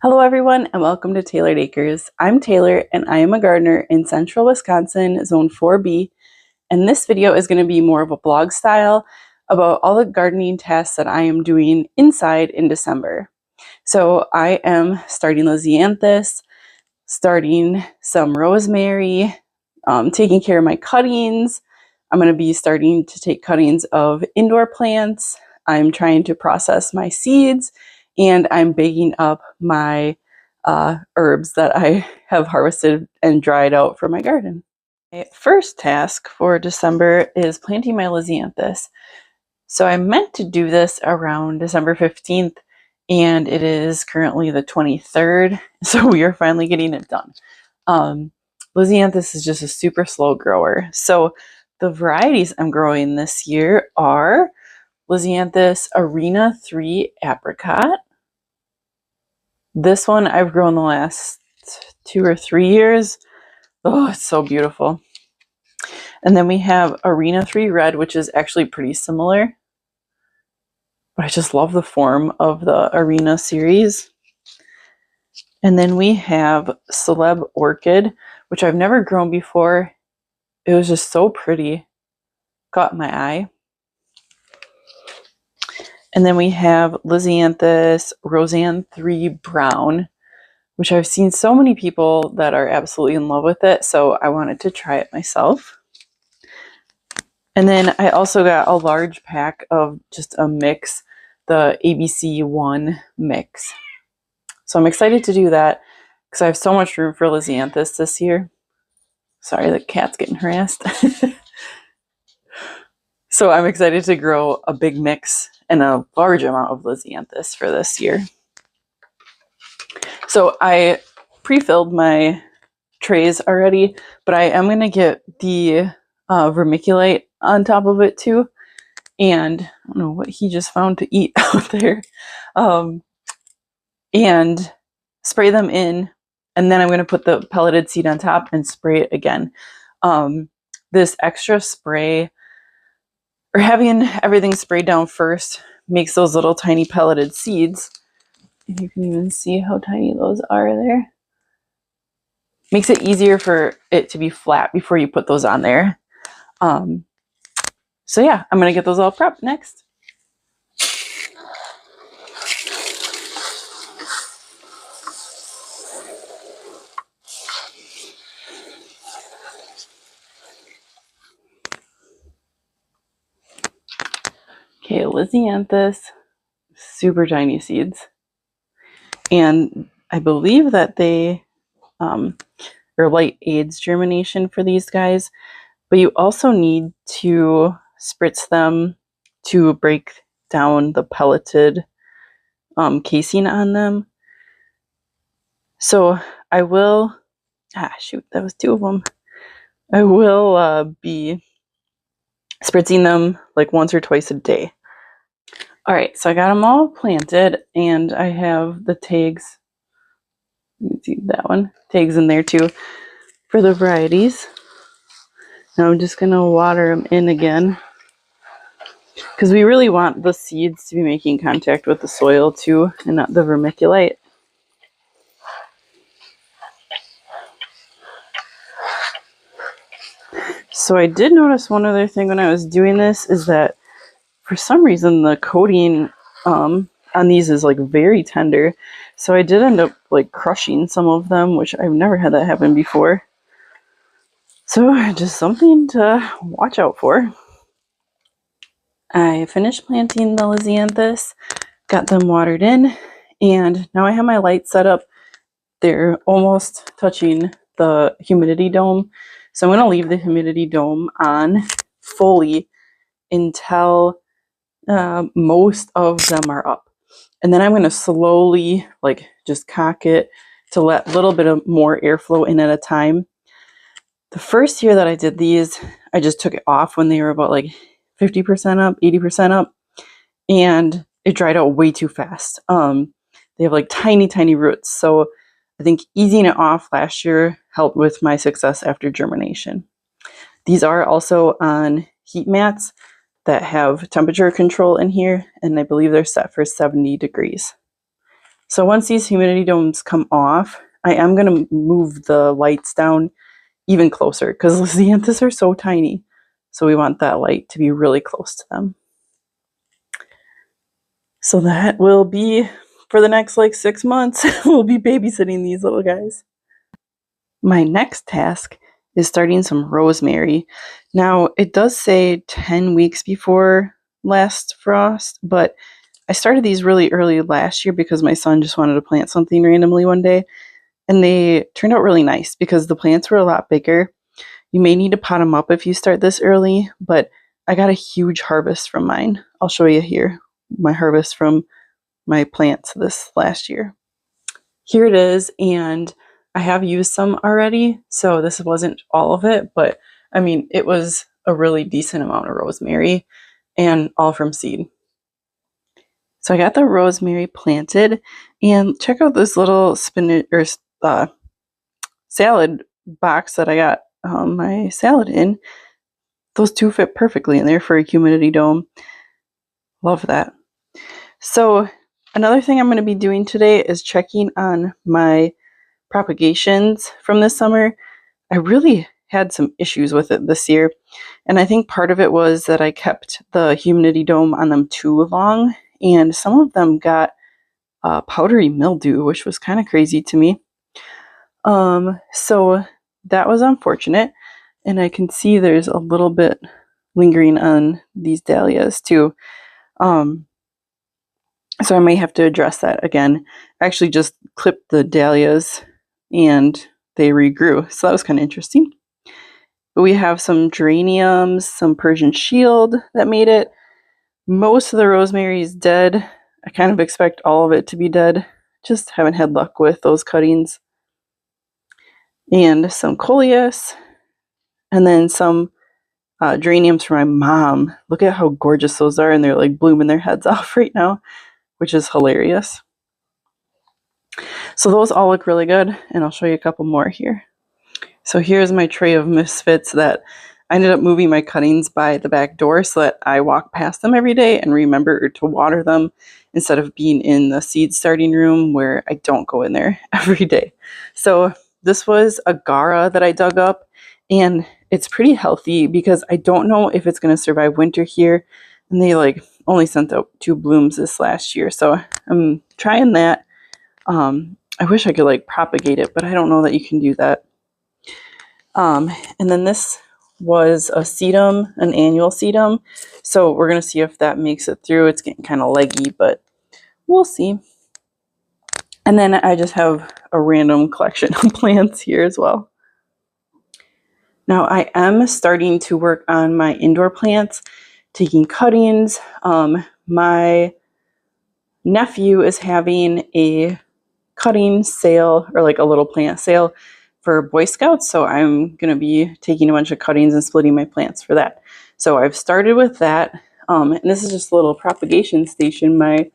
Hello everyone and welcome to Tailored Acres. I'm Taylor and I am a gardener in central Wisconsin, zone 4B, and this video is going to be more of a blog style about all the gardening tasks that I am doing inside in December. So I am starting lisianthus, starting some rosemary, taking care of my cuttings. I'm going to be starting to take cuttings of indoor plants. I'm trying to process my seeds, and I'm baking up my herbs that I have harvested and dried out for my garden. My first task for December is planting my lisianthus. So I meant to do this around December 15th, and it is currently the 23rd, so we are finally getting it done. Lisianthus is just a super slow grower. So the varieties I'm growing this year are Lisianthus Arena 3 Apricot. This one I've grown the last 2 or 3 years. Oh, it's so beautiful. And then we have Arena 3 Red, which is actually pretty similar. But I just love the form of the Arena series. And then we have Celeb Orchid, which I've never grown before. It was just so pretty. Caught my eye. And then we have Lisianthus Roseanne 3 Brown, which I've seen so many people that are absolutely in love with it, so I wanted to try it myself. And then I also got a large pack of just a mix, the ABC1 mix. So I'm excited to do that because I have so much room for lisianthus this year. Sorry, the cat's getting harassed. So I'm excited to grow a big mix and a large amount of lisianthus for this year. So I pre-filled my trays already, but I am going to get the vermiculite on top of it too. And I don't know what he just found to eat out there. And spray them in. And then I'm going to put the pelleted seed on top and spray it again. This extra spray, or having everything sprayed down first, makes those little tiny pelleted seeds. And you can even see how tiny those are there. Makes it easier for it to be flat before you put those on there. So yeah, I'm going to get those all prepped next. Okay, lisianthus, super tiny seeds. And I believe that they or light aids germination for these guys, but you also need to spritz them to break down the pelleted casing on them. So I will, shoot, that was 2 of them. I will be spritzing them like once or twice a day. All right, so I got them all planted, and I have the tags. You can see that one, tags in there too for the varieties. Now I'm just gonna water them in again because we really want the seeds to be making contact with the soil too, and not the vermiculite. So I did notice one other thing when I was doing this is that for some reason the coating on these is like very tender. So I did end up like crushing some of them, which I've never had that happen before. So just something to watch out for. I finished planting the lisianthus, got them watered in, and now I have my lights set up. They're almost touching the humidity dome. So I'm going to leave the humidity dome on fully until most of them are up. And then I'm going to slowly like just cock it to let a little bit of more airflow in at a time. The first year that I did these, I just took it off when they were about like 50% up, 80% up, and it dried out way too fast. They have like tiny, tiny roots. So I think easing it off last year helped with my success after germination. These are also on heat mats that have temperature control in here, and I believe they're set for 70 degrees. So once these humidity domes come off, I am going to move the lights down even closer because lisianthus are so tiny. So we want that light to be really close to them. So that will be for the next like 6 months. We'll be babysitting these little guys. My next task is starting some rosemary. Now, it does say 10 weeks before last frost, but I started these really early last year because my son just wanted to plant something randomly one day, and they turned out really nice because the plants were a lot bigger. You may need to pot them up if you start this early, but I got a huge harvest from mine. I'll show you here my harvest from my plants this last year. Here it is, and I have used some already, so this wasn't all of it, but I mean, it was a really decent amount of rosemary, and all from seed. So I got the rosemary planted, and check out this little spinach or salad box that I got my salad in. Those two fit perfectly in there for a humidity dome. Love that. So another thing I'm going to be doing today is checking on my propagations from this summer. I really had some issues with it this year, and I think part of it was that I kept the humidity dome on them too long, and some of them got powdery mildew, which was kind of crazy to me. So that was unfortunate, and I can see there's a little bit lingering on these dahlias too. So I may have to address that again. I actually just clipped the dahlias and they regrew, so that was kind of interesting. But we have some geraniums, some Persian shield that made it. Most of the rosemary is dead. I kind of expect all of it to be dead. Just haven't had luck with those cuttings. And some coleus. And then some geraniums for my mom. Look at how gorgeous those are, and they're like blooming their heads off right now, which is hilarious. So those all look really good, and I'll show you a couple more here. So here's my tray of misfits that I ended up moving my cuttings by the back door so that I walk past them every day and remember to water them instead of being in the seed starting room where I don't go in there every day. So this was a Gara that I dug up, and it's pretty healthy because I don't know if it's going to survive winter here, and they like only sent out 2 blooms this last year, so I'm trying that. I wish I could like propagate it, but I don't know that you can do that. And then this was a sedum, an annual sedum. So we're going to see if that makes it through. It's getting kind of leggy, but we'll see. And then I just have a random collection of plants here as well. Now I am starting to work on my indoor plants, taking cuttings. My nephew is having a cutting sale, or like a little plant sale for Boy Scouts, so I'm going to be taking a bunch of cuttings and splitting my plants for that. So I've started with that, and this is just a little propagation station my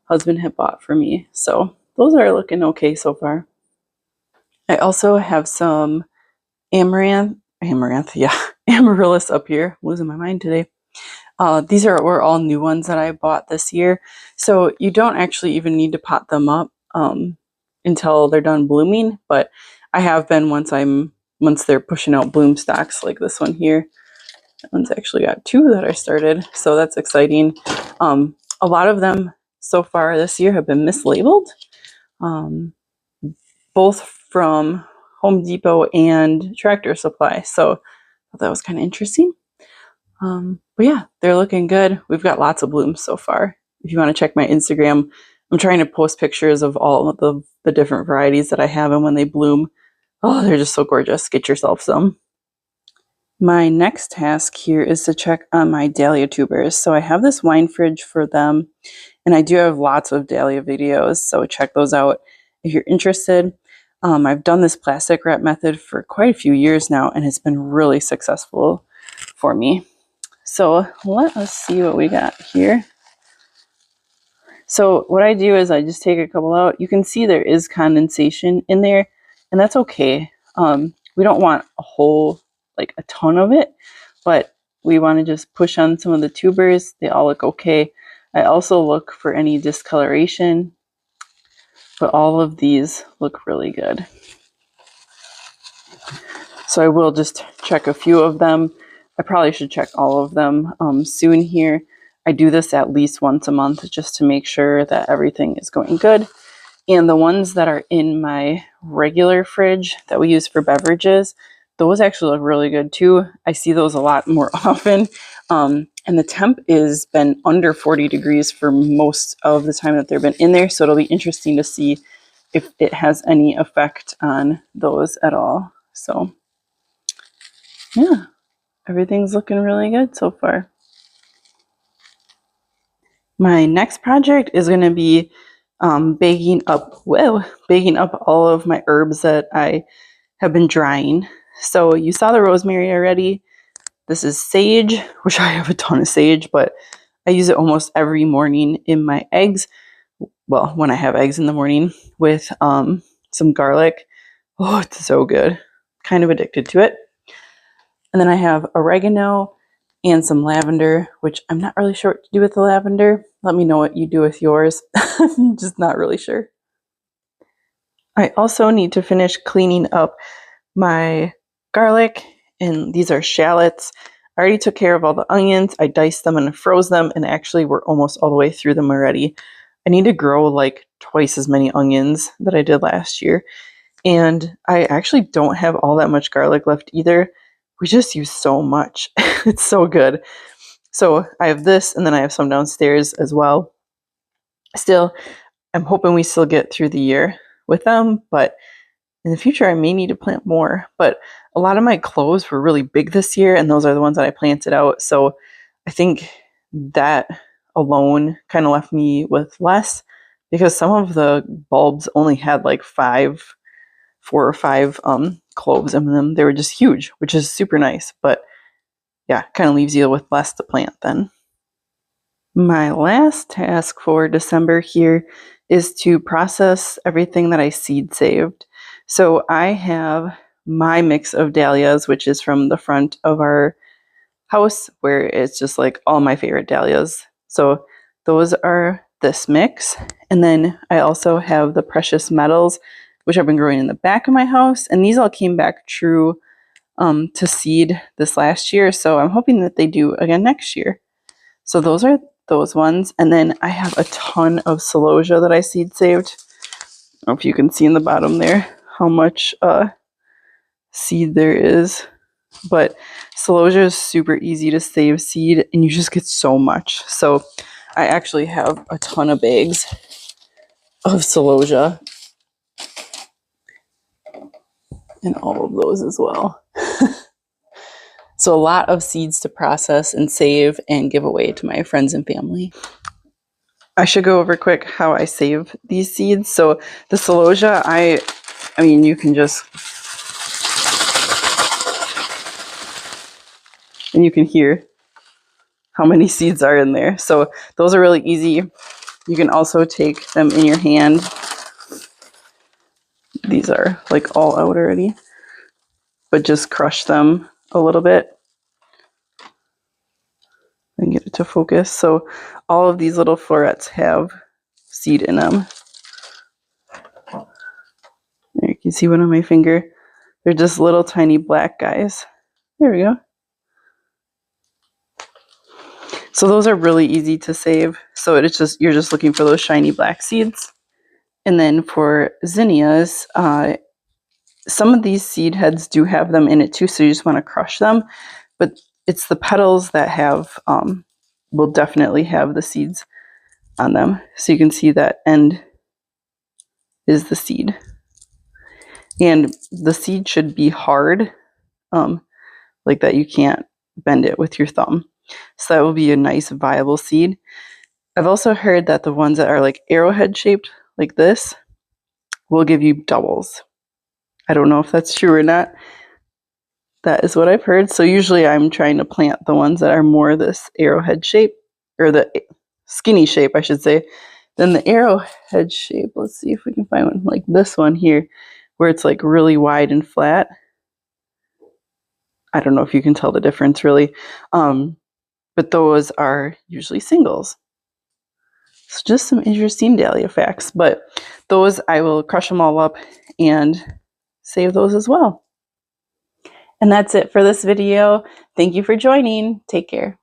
husband had bought for me. So those are looking okay so far. I also have some amaryllis up here. I'm losing my mind today. These were all new ones that I bought this year, so you don't actually even need to pot them up until they're done blooming, but I have been once they're pushing out bloom stalks like this one here. That one's actually got 2 that I started, so that's exciting. A lot of them so far this year have been mislabeled, both from Home Depot and Tractor Supply, so I thought that was kind of interesting. But yeah, they're looking good. We've got lots of blooms so far. If you want to check my Instagram, I'm trying to post pictures of all of the different varieties that I have, and when they bloom, oh, they're just so gorgeous. Get yourself some. My next task here is to check on my dahlia tubers. So I have this wine fridge for them, and I do have lots of dahlia videos, so check those out if you're interested. I've done this plastic wrap method for quite a few years now, and it's been really successful for me. So let us see what we got here. So what I do is I just take a couple out. You can see there is condensation in there, and that's okay. We don't want a ton of it, but we want to just push on some of the tubers. They all look okay. I also look for any discoloration. but all of these look really good. So I will just check a few of them. I probably should check all of them soon here. I do this at least once a month just to make sure that everything is going good. And the ones that are in my regular fridge that we use for beverages, those actually look really good too. I see those a lot more often. And the temp has been under 40 degrees for most of the time that they've been in there. So it'll be interesting to see if it has any effect on those at all. So yeah, everything's looking really good so far. My next project is going to be baking up all of my herbs that I have been drying. So you saw the rosemary already. This is sage, which I have a ton of sage, but I use it almost every morning in my eggs. Well, when I have eggs in the morning with some garlic. Oh, it's so good. Kind of addicted to it. And then I have oregano and some lavender, which I'm not really sure what to do with the lavender. Let me know what you do with yours. I'm just not really sure. I also need to finish cleaning up my garlic, and these are shallots. I already took care of all the onions. I diced them and froze them, and actually we're almost all the way through them already. I need to grow like twice as many onions that I did last year. And I actually don't have all that much garlic left either. We just use so much. It's so good. So I have this, and then I have some downstairs as well. Still, I'm hoping we still get through the year with them, but in the future I may need to plant more. But a lot of my cloves were really big this year, and those are the ones that I planted out. So I think that alone kind of left me with less, because some of the bulbs only had like 4 or 5 cloves in them. They were just huge, which is super nice. But yeah, kind of leaves you with less to plant then. My last task for December here is to process everything that I seed saved. So I have my mix of dahlias, which is from the front of our house, where it's just like all my favorite dahlias. So those are this mix. And then I also have the precious metals, which I've been growing in the back of my house. And these all came back true to seed this last year. So I'm hoping that they do again next year. So those are those ones. And then I have a ton of celosia that I seed saved. I don't know if you can see in the bottom there how much seed there is. But celosia is super easy to save seed, and you just get so much. So I actually have a ton of bags of celosia, and all of those as well. So a lot of seeds to process and save and give away to my friends and family. I should go over quick how I save these seeds. So the celosia, I mean, you can just, and you can hear how many seeds are in there. So those are really easy. You can also take them in your hand. These are like all out already, but just crush them a little bit and get it to focus. So all of these little florets have seed in them. There, you can see one on my finger. They're just little tiny black guys. There we go. So those are really easy to save. So it's just, you're just looking for those shiny black seeds. And then for zinnias, some of these seed heads do have them in it too, so you just want to crush them. But it's the petals that have, will definitely have the seeds on them. So you can see that end is the seed. And the seed should be hard, like that you can't bend it with your thumb. So that will be a nice viable seed. I've also heard that the ones that are like arrowhead shaped like this will give you doubles. I don't know if that's true or not. That is what I've heard. So usually I'm trying to plant the ones that are more this arrowhead shape, or the skinny shape, I should say, than the arrowhead shape. Let's see if we can find one like this one here, where it's like really wide and flat. I don't know if you can tell the difference really. But those are usually singles. It's just some interesting dahlia facts, but those I will crush them all up and save those as well. And that's it for this video. Thank you for joining. Take care.